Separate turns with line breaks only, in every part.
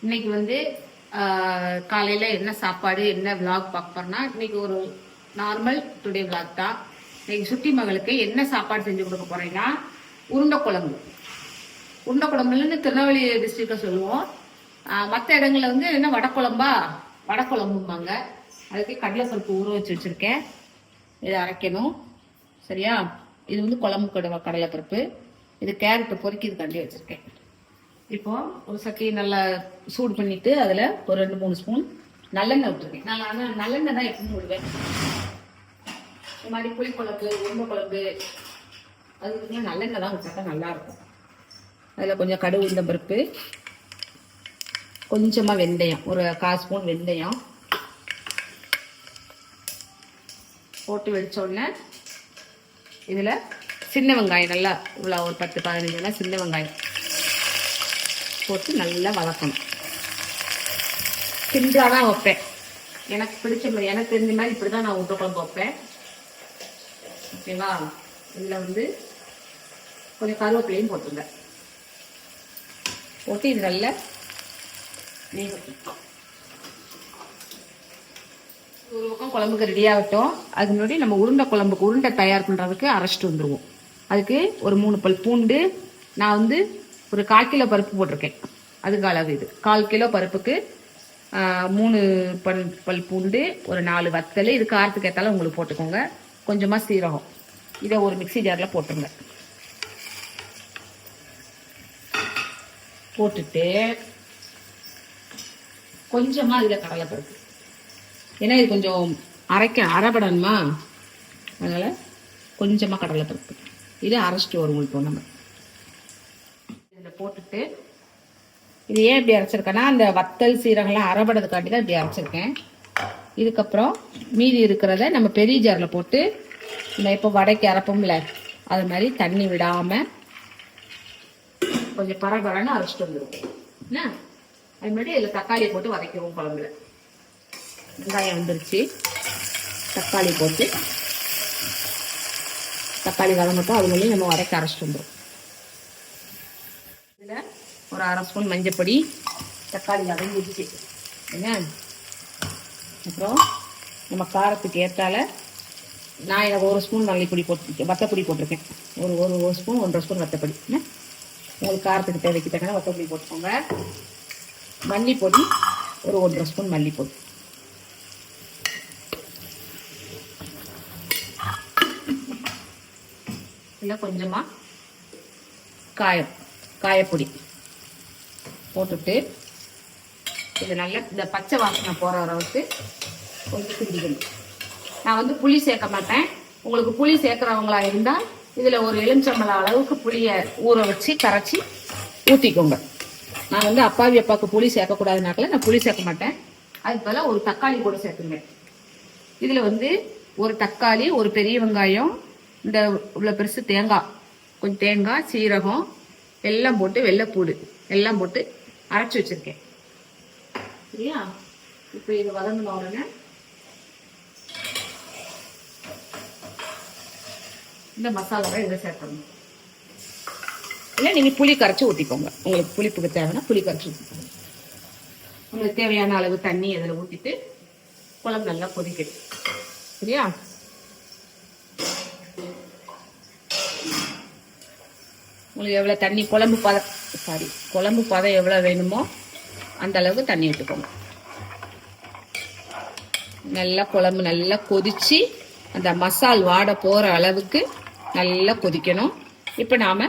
இன்னைக்கு வந்து காலையில என்ன சாப்பாடு என்ன விளாக் பார்க்க போறோம்னா, இன்னைக்கு ஒரு நார்மல் டுடே விளாக் தான். இன்னைக்கு சுட்டி மகளுக்கு என்ன சாப்பாடு செஞ்சு கொடுக்க போறேன்னா, உருண்டை குழம்பு. உருண்டை குழம்புன்னு திருநெல்வேலி டிஸ்ட்ரிக்ட்ல சொல்லுவோம். மற்ற இடங்கள்ல வந்து என்ன வடக்குழம்பா, வடக்குழம்பும்பாங்க. அதுக்கு கடலைப்பருப்பு ஊற வச்சு வச்சிருக்கேன். இதை அரைக்கணும். சரியா? இது வந்து குழம்பு கடலைப்பருப்பு. இது கேரட் பொறுக்கி இது கண்டி வச்சிருக்கேன். இப்போ ஒரு சட்டியை நல்லா சூடு பண்ணிட்டு அதில் ஒரு 2-3 ஸ்பூன் நல்லெண்ணெய் விட்டுருக்கேன். நல்லெண்ணெய் தான் எப்பவும் விடுவேன். இந்த மாதிரி புளிக்குழம்பு, உருண்டை குழம்பு அதுக்கு நல்லெண்ணெய் தான் விட்டாக்கா நல்லா இருக்கும். அதில் கொஞ்சம் கடுகு உளுந்தம் பருப்பு, கொஞ்சமாக வெந்தயம், ஒரு 1/4 ஸ்பூன் வெந்தயம் போட்டு வெடிச்ச உடனே இதில் சின்ன வெங்காயம் நல்லா இவ்வளோ ஒரு 10-15 சின்ன வெங்காயம் போட்டு நல்லா வதக்கணும். சிம்பிளாக தான் வைப்பேன். எனக்கு பிடிச்ச மாதிரி, எனக்கு தெரிஞ்ச மாதிரி இப்படி தான் நான் உருண்டை குழம்பு வைப்பேன். ஓகேவா? இதில் வந்து கொஞ்சம் கருவேப்பிலையும் போட்டுங்க. போட்டு இது நல்லா ஒரு பக்கம் குழம்புக்கு ரெடி ஆகட்டும். அதுக்கு முன்னாடி நம்ம உருண்டை குழம்புக்கு உருண்டை தயார் பண்ணுறதுக்கு அரைச்சிட்டு வந்துடுவோம். அதுக்கு ஒரு 3 பல் பூண்டு, நான் வந்து ஒரு 1/4 கிலோ பருப்பு போட்டிருக்கேன். அதுக்கு அளவு இது 1/4 கிலோ பருப்புக்கு 3 பல் பூண்டு, ஒரு 4 வத்தல். இது காரத்துக்கு ஏற்றாலும் உங்களுக்கு போட்டுக்கோங்க. கொஞ்சமாக சீரகம். இதை ஒரு மிக்சி ஜாரில் போட்டுருங்க. போட்டுட்டு கொஞ்சமாக இதில் கடலைப்பருப்பு, ஏன்னா இது கொஞ்சம் அரைப்படணுமா, அதனால் கொஞ்சமாக கடலைப்பருப்பு. இதை அரைச்சிட்டு வருவோம். இப்போ நம்ம இதில் போட்டுட்டு இது ஏன் இப்படி அரைச்சிருக்கேன்னா, அந்த வத்தல் சீரகம்லாம் அரைபடுறதுக்காண்டி தான் இப்படி அரைச்சிருக்கேன். இதுக்கப்புறம் மீதி இருக்கிறத நம்ம பெரிய ஜாரில் போட்டு, நம்ம இப்போ வடைக்கு அரைப்போம்ல அது மாதிரி தண்ணி விடாமல் கொஞ்சம் பரபரன்னு அரைச்சிட்டு வந்துடுவோம். என்ன அது மாதிரி இதில் தக்காளியை போட்டு வதக்கிடுவோம். குழம்புல வெங்காயம் வந்துருச்சு, தக்காளி போட்டு தக்காளி வதங்கட்டும். அது மாதிரி நம்ம வதக்கி அரைச்சிட்டு வந்துடும். இதில் ஒரு 1/2 ஸ்பூன் மஞ்சப்பொடி, தக்காளி வதங்கிடுச்சு என்ன. அப்புறம் நம்ம காரத்துக்கு ஏற்றால நான் எனக்கு 1 ஸ்பூன் மல்லிப்பொடி போட்டிருக்கேன், வத்தப்பொடி போட்டிருக்கேன். ஒரு ஸ்பூன் 1.5 ஸ்பூன் வத்தப்பொடி. என்ன உங்களுக்கு காரத்துக்கு தேவைக்கு தக்கன வத்தப்பொடி போட்டுக்கோங்க. மல்லிப்பொடி ஒரு 1.5 ஸ்பூன் மல்லிப்பொடி. இல்லை கொஞ்சமாக காயப்பொடி போட்டுட்டு இது நல்லா இந்த பச்சை வாசனை போகிற அளவுக்கு கொஞ்சம் கிண்டிக்கணும். நான் வந்து புளி சேர்க்க மாட்டேன். உங்களுக்கு புளி சேர்க்குறவங்களா இருந்தால் இதில் ஒரு எலுமிச்சம்பழம் அளவுக்கு புளியை ஊற வச்சு கரைச்சி ஊற்றிக்கோங்க. நான் வந்து அப்பாவுக்கு புளி சேர்க்கக்கூடாதுனாக்கல நான் புளி சேர்க்க மாட்டேன். அதுக்கு பதிலாக ஒரு தக்காளி கூட சேர்த்துங்க. இதில் வந்து ஒரு தக்காளி, ஒரு பெரிய வெங்காயம், இந்த இவ்வளோ பெருசு தேங்காய், கொஞ்சம் தேங்காய், சீரகம் எல்லாம் போட்டு, வெள்ளைப்பூடு எல்லாம் போட்டு அரைச்சி வச்சிருக்கேன். சரியா? இப்போ இது வதங்கின உடனே இந்த மசாலாவை இதில் சேர்க்கணும். இல்லை நீங்கள் புளி கரைச்சி ஊற்றிக்கோங்க. உங்களுக்கு புளிப்புக்கு தேவைன்னா புளி கரைச்சி ஊற்றிக்கோங்க. உங்களுக்கு தேவையான அளவு தண்ணி அதில் ஊற்றிட்டு குழம்பு நல்லா கொதிக்கணும். சரியா? உங்களுக்கு எவ்வளோ தண்ணி குழம்பு பதம் எவ்வளோ வேணுமோ அந்த அளவுக்கு தண்ணி விட்டுக்கோங்க. நல்லா குழம்பு நல்லா கொதிச்சு அந்த மசால் வாடை போகிற அளவுக்கு நல்லா கொதிக்கணும். இப்போ நாம்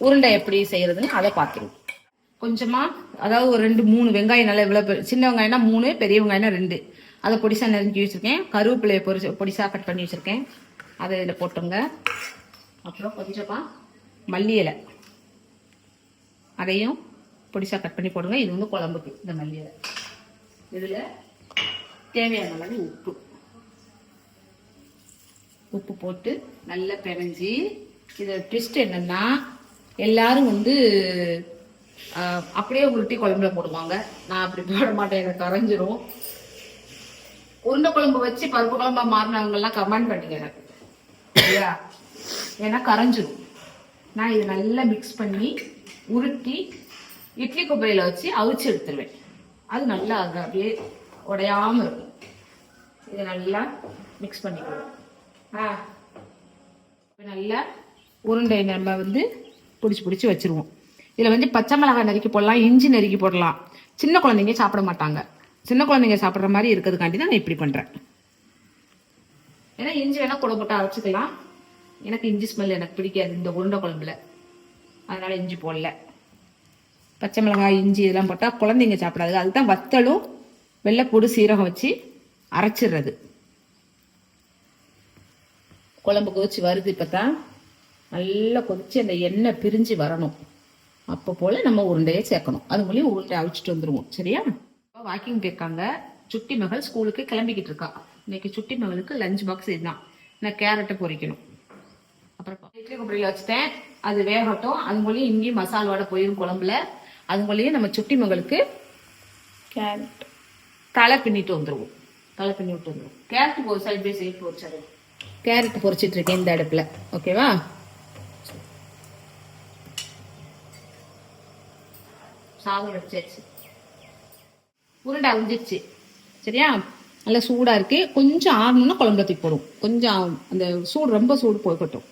உருண்டை எப்படி செய்யறதுன்னு அதை பார்த்துருவோம். கொஞ்சமாக, அதாவது ஒரு 2-3 வெங்காயம் நல்லா இவ்வளோ சின்ன வெங்காயம்னா 3, பெரிய வெங்காயம்னா 2, அதை பொடிசாக நெருங்கி வச்சுருக்கேன். கருவேப்பிலையை பொடிசாக கட் பண்ணி வச்சுருக்கேன். அதை இதில் போட்டுங்க. அப்புறம் கொஞ்சமாக மல்லி இலை, அதையும் பொடிசாக கட் பண்ணி போடுங்க. இது வந்து குழம்புக்கு இந்த மல்லி இலை. இதில் தேவையான அளவு உப்பு போட்டு நல்லா பிணைஞ்சி, இதை ட்விஸ்ட் என்னன்னா, எல்லாரும் வந்து அப்படியே உருட்டி குழம்புல போடுவாங்க. நான் அப்படி போட மாட்டேன், எனக்கு கரைஞ்சிரும். உருண்டை குழம்பு வச்சு பருப்பு குழம்பா மாறினவங்க எல்லாம் கமெண்ட் பண்ணிக்க எனக்கு. சரியா? ஏன்னா கரைஞ்சிரும். நான் இதை நல்லா மிக்ஸ் பண்ணி உருட்டி இட்லி கொப்பரையில வச்சு அவிச்சு எடுத்துருவேன். அது நல்லா அது அப்படியே உடையாம இருக்கும். இதை நல்லா மிக்ஸ் பண்ணிக்குவோம். நல்லா உருண்டை நம்ம வந்து பிடிச்சி வச்சிருவோம். இதில் வந்து பச்சை மிளகாய் நறுக்கி போடலாம், இஞ்சி நறுக்கி போடலாம். சின்ன குழந்தைங்க சாப்பிட மாட்டாங்க. சின்ன குழந்தைங்க சாப்பிட்ற மாதிரி இருக்கிறதுக்காண்டி தான் நான் இப்படி பண்ணுறேன். ஏன்னா இஞ்சி வேணால் கூட போட்டு அரைச்சிக்கலாம். எனக்கு இஞ்சி ஸ்மெல் எனக்கு பிடிக்காது இந்த உருண்டை குழம்புல, அதனால இஞ்சி போடல. பச்சை மிளகாய் இஞ்சி இதெல்லாம் போட்டால் குழந்தைங்க சாப்பிடாது. அதுதான் வத்தலும் வெள்ளைப்பூடு சீரகம் வச்சு அரைச்சிடுறது. குழம்பு கொதிச்சு வருது. இப்போ தான் நல்லா கொதிச்சு அந்த எண்ணெய் பிரிஞ்சு வரணும். அப்போ போல் நம்ம உருண்டையை சேர்க்கணும். அது மூலியம் உருண்டை அவிச்சிட்டு வந்துடுவோம். சரியா? வாக்கிங் போயிருக்காங்க. சுட்டி மகள் ஸ்கூலுக்கு கிளம்பிக்கிட்டு இருக்கா. இன்னைக்கு சுட்டி மகளுக்கு லஞ்ச் பாக்ஸ் இதுதான். நான் கேரட்டை பொரிக்கணும். அப்புறம் இட்லி கொப்பரையில் வச்சுட்டேன். அது வேகட்டும். அது மூலியம் இங்கேயும் மசாலோட போயிடும் குழம்புல. அது மூலியம் நம்ம சுட்டி மகளுக்கு கேரட் தலை பின்னிட்டு வந்துடுவோம். தலை பின்னி விட்டு வந்துடுவோம். கேரட் ஒரு சைட் பை சைட் பொரிச்சது. கேரட் பொரிச்சிட்டு இருக்கேன் இந்த அடுப்புல. ஓகேவா? சாதம் வச்சாச்சு. உருண்டை அவிஞ்சிருச்சு. சரியா? நல்லா சூடா இருக்கு. கொஞ்சம் ஆறணும்னா குழம்புல தூக்கி போடும். கொஞ்சம் அந்த சூடு ரொம்ப சூடு போய்கட்டும்.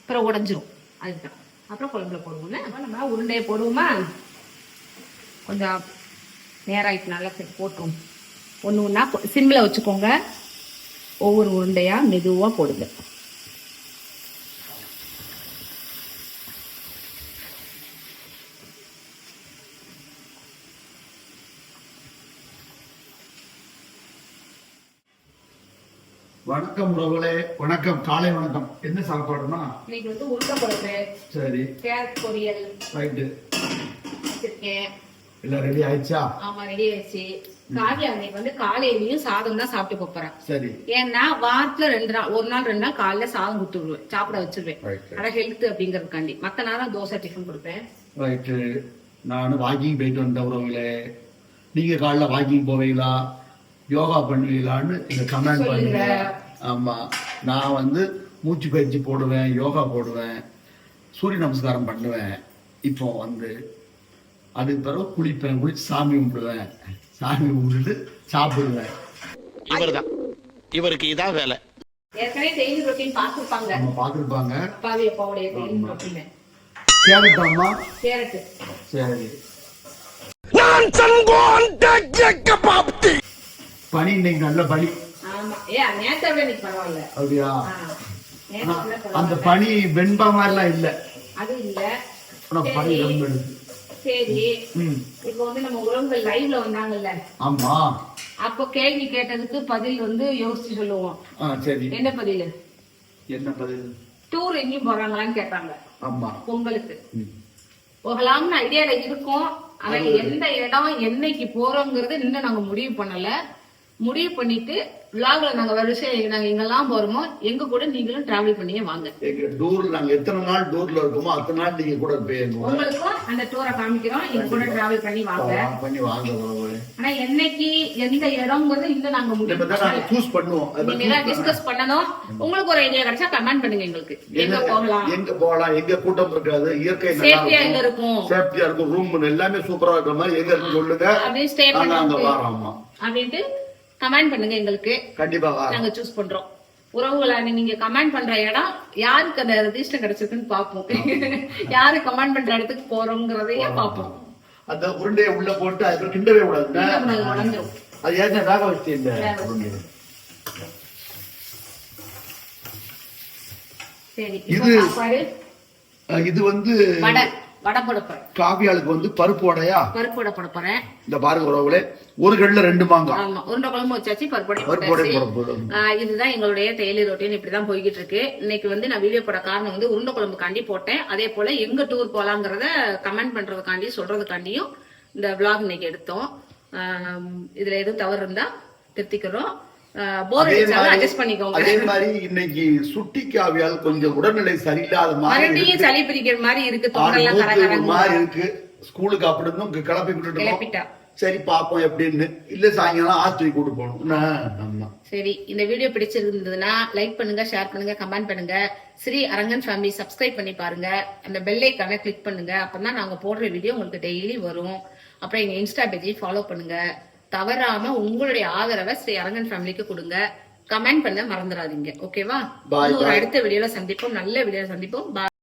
அப்புறம் உடஞ்சிரும். அதுதான் அப்புறம் குழம்புல போடுவோம்ல. நம்ம உருண்டையை போடுவோமா? கொஞ்சம் நேரம் ஆயிட்டு நல்லா போட்டுரும். ஒன்று ஒன்றா சிம்மில் வச்சுக்கோங்க. ஒவ்வொரு உருண்டையா மெதுவாக போடுங்க.
வணக்கம் உறவுகளே, வணக்கம், காலை வணக்கம். என்ன சாப்பாடுனா
இன்னைக்கு வந்து உருண்டை குழம்பு,
சரி,
கேரட் பொரியல்
ரைட்டு
வச்சிருக்கேன்.
எல்லாம் ரெடி ஆயிடுச்சா?
ஆமா, ரெடி ஆயிடுச்சு. காவியா அன்னைக்கு வந்து காலையிலயும் சாதம் தான் சாப்பிட்டு போறேன்.
சரி.
ஏன்னா வாரத்துல 2 நாள், ஒரு நாள் 2 நாள் காலையில சாதம் கொடுத்து விடுவேன், சாப்பிட வச்சிருவேன். ஆனா ஹெல்த் அப்படிங்கறதுக்காண்டி. மத்த நேரம் தோசை டிஃபன் கொடுப்பேன்.
ரைட்டு. நான் வாக்கிங் போயிட்டு வந்த உறவுகளே, நீங்க காலைல வாக்கிங் போவீங்களா, யோகா பண்ணுவீங்களான்னு இந்த கமெண்ட் பண்ணுங்க. ஆமா, நான் வந்து மூச்சு பயிற்சி போடுவேன், யோகா போடுவேன், சூரிய நமஸ்காரம் பண்ணுவேன். இப்போ வந்து அதுக்கு பிறகு குளிப்பேன், குளிச்சு சாமி கும்பிடுவேன், சாமி கும்பிட்டு சாப்பிடுவேன்.
இவர்தான், இவருக்கு இதான் வேலை.
ஏற்கனவே டெய்லி ரொட்டீன் பார்த்துருப்பாங்க.
நம்ம பார்த்துருப்பாங்க.
அப்பாவி அப்பாவுடைய டெய்லி ரொட்டீன்.
கேரட் அம்மா.
கேரட்.
சரி.
நான் சங்கோன் டெக்க பாப்தி.
பனி இன்னைக்கு நல்ல பனி.
ஆமா, நேத்தை விட இன்னைக்கு பரவாயில்ல.
அப்படியா? அந்த பனி வெண்பா மாதிரிலாம் இல்ல.
அது இல்ல.
பனி ரொம்ப இருக்கு.
சரி, இப்போ வந்து நம்ம உறவுகள் லைவ்ல வந்தாங்கல்ல.
ஆமா.
அப்போ கேள்வி கேட்டதுக்கு பதில் வந்து யோசிச்சு சொல்லுவோம்.
சரி.
என்ன பதில்?
என்ன பதில்?
டூர் எங்கேயும் போறாங்களான்னு கேட்டாங்க.
ஆமா,
பொங்கலுக்கு போகலாம்னு ஐடியால இருக்கோம். ஆனா எந்த இடம் என்னைக்கு போறோங்கிறது இன்னும் நாங்க முடிவு பண்ணல. முடிவு பண்ணிட்டு விளாக்ல நாங்க வருஷம் நாங்க எங்கெல்லாம் போறோமோ எங்க கூட நீங்களும் டிராவல் பண்ணியே வாங்க.
எங்க டூர் நாங்க எத்தனை நாள் டூர்ல இருக்கோமோ அத்தனை நாள் நீங்க கூட போயிருங்க.
உங்களுக்கும் அந்த டூரை காமிக்கிறோம், எங்க கூட டிராவல் பண்ணி வாங்க. ஆனா என்னைக்கு எந்த இடம்ங்கிறது இன்னும் நாங்க முடிவு
சூஸ் பண்ணுவோம்.
நீங்க டிஸ்கஸ் பண்ணணும். உங்களுக்கு ஒரு ஐடியா கிடைச்சா கமெண்ட் பண்ணுங்க. எங்களுக்கு எங்க போகலாம்,
எங்க கூட்டம் இருக்காது, இயற்கை
சேஃப்டியா எங்க இருக்கும்,
சேஃப்டியா இருக்கும், ரூம் எல்லாமே சூப்பரா இருக்கிற மாதிரி எங்க இருக்கு சொல்லுங்க.
அப்படியே ஸ்டே பண்ணுங்க அப்படின்ட்டு கமெண்ட் பண்ணுங்க. எங்களுக்கு கண்டிப்பா நாங்க சூஸ் பண்றோம். உறவுகளை நீங்க கமெண்ட் பண்ற இடம் யாருக்கு அந்த ரெஜிஸ்டர் கிடைச்சிருக்குன்னு பாப்போம். யாரு கமெண்ட் பண்ற இடத்துக்கு போறோம்ங்கறதையே பாப்போம்.
அந்த உருண்டையை உள்ள போட்டு அதுக்கு கிண்டவே கூடாது. அது ஏற்கனவே வேக வச்சு இந்த
சரி.
இது வந்து
வடை போட போறேன்.
காவியாளுக்கு வந்து பருப்பு வடையா? பருப்பு வடை போட போறேன். இந்த பாருங்க உறவுகளே, ஒரு கல்ல 2 மாங்காய்.
ஆமா, உருண்டை குழம்பு வச்சாச்சு, பருப்பு வடை. இதுதான் எங்களுடைய டெய்லி ரொட்டீன். இப்படிதான் போய்கிட்டு இருக்கு. இன்னைக்கு வந்து நான் வீடியோ போட காரணம் வந்து உருண்டை குழம்புக்காண்டி போட்டேன். அதே போல எங்க டூர் போலாங்கிறத கமெண்ட் பண்றதுக்காண்டி சொல்றதுக்காண்டியும் இந்த விளாக் இன்னைக்கு எடுத்தோம். இதுல எதுவும் தவறு இருந்தா திருத்திக்கிறோம்.
அதே மாதிரி இன்னைக்கு சுட்டி காவியால் கொஞ்சம் உடல்நிலை சரியில்லாத மாதிரி,
சளி பிடிக்கிற மாதிரி இருக்கு,
மாதிரி இருக்கு. ஸ்கூலுக்கு அப்படி இருந்தும் கிளப்பிட்டா சரி பார்ப்போம் எப்படின்னு. இல்ல சாயங்காலம் ஆஸ்பத்திரி கூட்டு போகணும். ஆமா.
சரி, இந்த வீடியோ பிடிச்சிருந்ததுன்னா லைக் பண்ணுங்க, ஷேர் பண்ணுங்க, கமெண்ட் பண்ணுங்க. ஸ்ரீ அரங்கன் ஃபேமிலி சப்ஸ்கிரைப் பண்ணி பாருங்க. அந்த பெல் ஐக்கானை கிளிக் பண்ணுங்க. அப்பதான் நாங்க போடுற வீடியோ உங்களுக்கு டெய்லி வரும். அப்புறம் எங்க இன்ஸ்டா பேஜை ஃபாலோ பண்ணுங்க. தவறாம உங்களுடைய ஆதரவை ஸ்ரீ அரங்கன் ஃபேமிலிக்கு கொடுங்க. கமெண்ட் பண்ண மறந்துடாதீங்க. ஓகேவா?
Bye,
ஒரு
bye.
அடுத்த வீடியோல சந்திப்போம். நல்ல வீடியோல சந்திப்போம். பாய்.